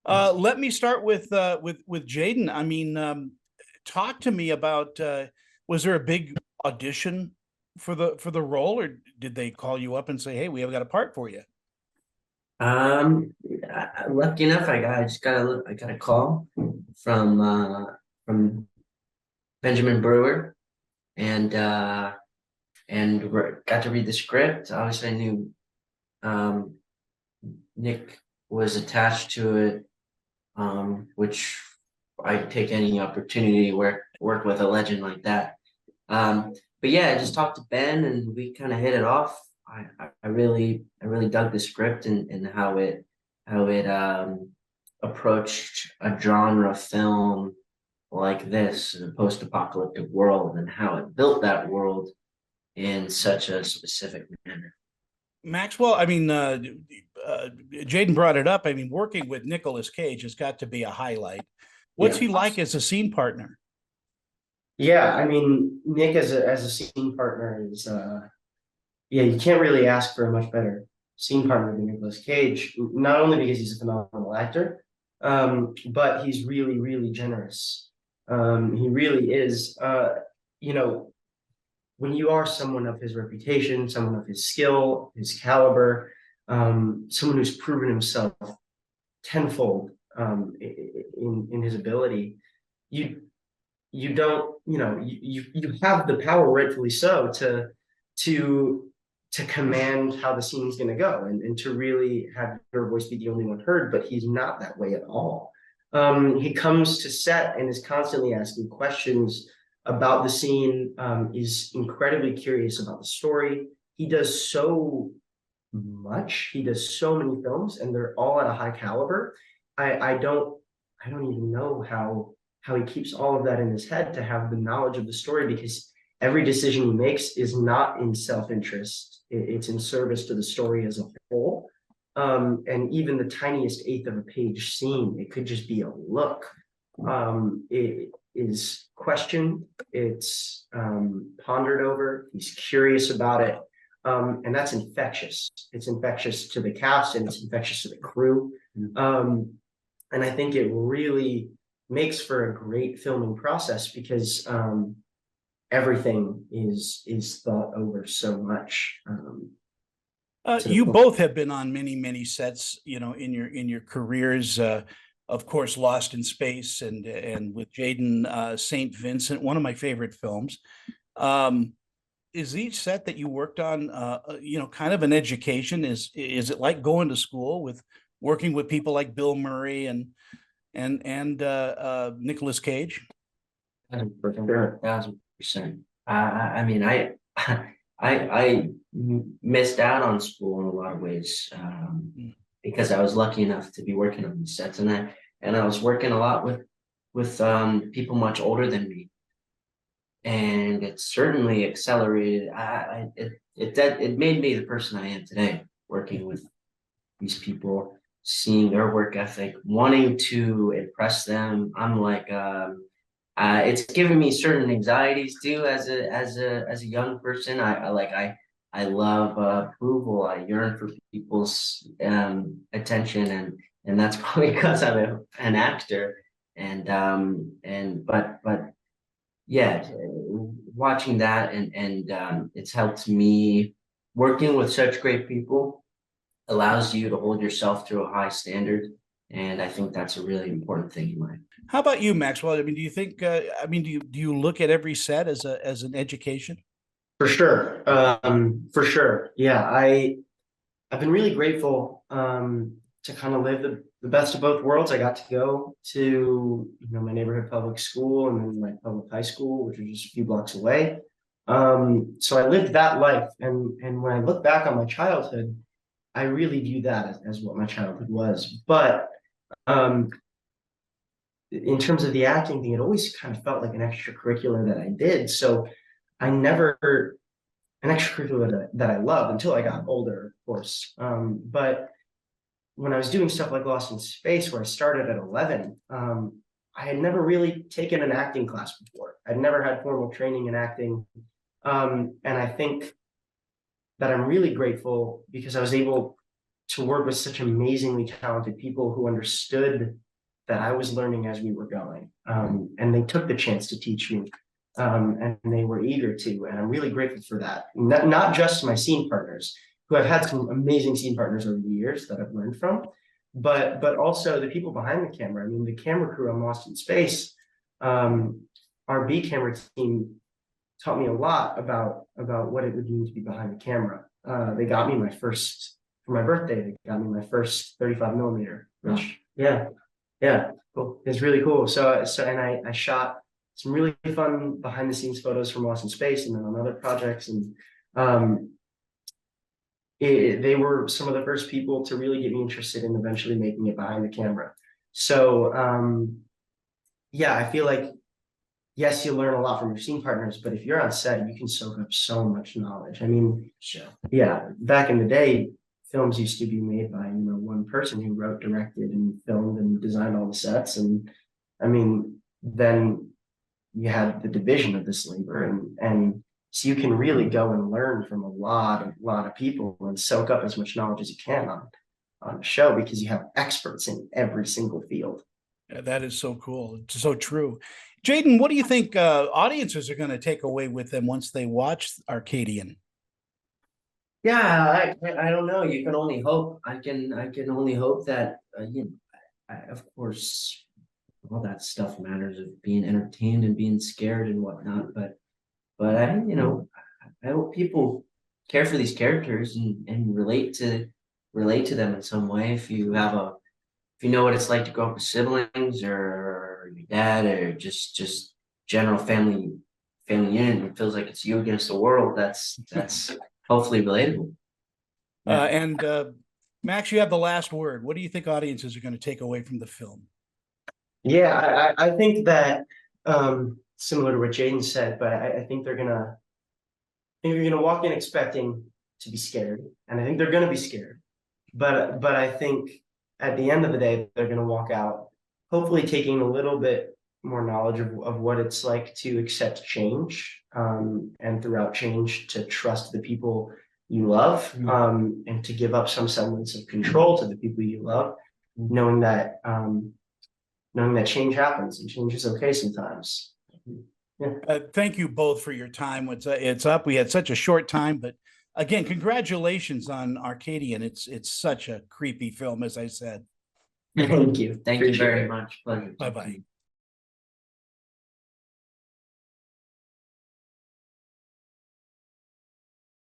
Let me start with Jaeden. I mean, talk to me about was there a big audition for the role, or did they call you up and say, "Hey, we have got a part for you"? Lucky enough, I got a call from from Benjamin Brewer and got to read the script. Obviously, I knew um, Nick was attached to it, which I take any opportunity to work with a legend like that. But yeah, I just talked to Ben and we kind of hit it off. I really dug the script and how it approached a genre film like this in a post-apocalyptic world and how it built that world in such a specific manner. Maxwell, I mean, Jaeden brought it up. I mean, working with Nicolas Cage has got to be a highlight. What's Yeah. he like as a scene partner? Yeah, I mean, Nick as a scene partner is yeah, you can't really ask for a much better scene partner than Nicolas Cage, not only because he's a phenomenal actor, but he's really, really generous. He really is. You know, when you are someone of his reputation, someone of his skill, his caliber, someone who's proven himself tenfold in his ability, you you don't, you have the power, rightfully so, to to command how the scene's going to go, and to really have your voice be the only one heard. But he's not that way at all. He comes to set and is constantly asking questions about the scene. Is incredibly curious about the story. He does so much. He does so many films, and they're all at a high caliber. I don't even know how he keeps all of that in his head to have the knowledge of the story, because every decision he makes is not in self-interest. It's in service to the story as a whole. And even the tiniest eighth of a page scene, it could just be a look. It is questioned, it's pondered over, he's curious about it. And that's infectious. It's infectious to the cast and it's infectious to the crew. And I think it really makes for a great filming process because everything is thought over so much. To the You point. both have been on many sets, in your careers. Of course, Lost in Space and with Jaeden, Saint Vincent, one of my favorite films. Is each set that you worked on, kind of an education? Is it like going to school with working with people like Bill Murray and Nicolas Cage? For sure, 1,000%. I mean, I missed out on school in a lot of ways because I was lucky enough to be working on these sets, and I was working a lot with people much older than me, and it certainly accelerated. It made me the person I am today, working with these people, seeing their work ethic, wanting to impress them. I'm like, it's given me certain anxieties too as a young person. I love approval. I yearn for people's attention, and that's probably because an actor. But yeah, watching that and it's helped me working with such great people allows you to hold yourself to a high standard. And I think that's a really important thing in life. How about you, Maxwell? I mean, do you think? I mean, do you look at every set as an education? For sure. For sure. Yeah, I've been really grateful to kind of live the best of both worlds. I got to go to my neighborhood public school and then my public high school, which was just a few blocks away. So I lived that life, and when I look back on my childhood, I really view that as what my childhood was. But um, in terms of the acting thing, it always kind of felt like an extracurricular that I did. So I never an extracurricular that I loved until I got older, of course. But when I was doing stuff like Lost in Space, where I started at 11, I had never really taken an acting class before. I'd never had formal training in acting. And I think that I'm really grateful because I was able to work with such amazingly talented people who understood that I was learning as we were going. And they took the chance to teach me. And they were eager to, and I'm really grateful for that. Not just my scene partners, who I've had some amazing scene partners over the years that I've learned from, but also the people behind the camera. I mean, the camera crew on Lost in Space, our B camera team taught me a lot about what it would mean to be behind the camera. They got me my first, for my birthday, they got me my first 35 millimeter, which, yeah, cool. It's really cool. So and I shot some really fun behind the scenes photos from Lost in Space and then on other projects. And they were some of the first people to really get me interested in eventually making it behind the camera. So yeah, I feel like, yes, you learn a lot from your scene partners, but if you're on set, you can soak up so much knowledge. I mean, yeah, back in the day, films used to be made by, one person who wrote, directed, and filmed and designed all the sets. And I mean, then you had the division of this labor, and so you can really go and learn from a lot of people and soak up as much knowledge as you can on the show, because you have experts in every single field. Yeah, that is so cool. It's so true. Jaeden, what do you think audiences are going to take away with them once they watch Arcadian? Yeah, I don't know. You can only hope. I can only hope that of course, all that stuff matters, of being entertained and being scared and whatnot. But I hope people care for these characters and relate to them in some way. If you know what it's like to grow up with siblings or your dad or just general family unit, it feels like it's you against the world. That's hopefully relatable. And Max, you have the last word. What do you think audiences are going to take away from the film? Yeah, I think that similar to what Jaeden said, but I think they're gonna walk in expecting to be scared, and I think they're gonna be scared. But I think at the end of the day, they're gonna walk out hopefully taking a little bit more knowledge of what it's like to accept change, and throughout change to trust the people you love, and to give up some semblance of control to the people you love, knowing that change happens and change is okay sometimes. Yeah. Thank you both for your time. It's up. We had such a short time, but again, congratulations on Arcadian. It's such a creepy film, as I said. Thank you. Thank you very much. Pleasure. Bye-bye.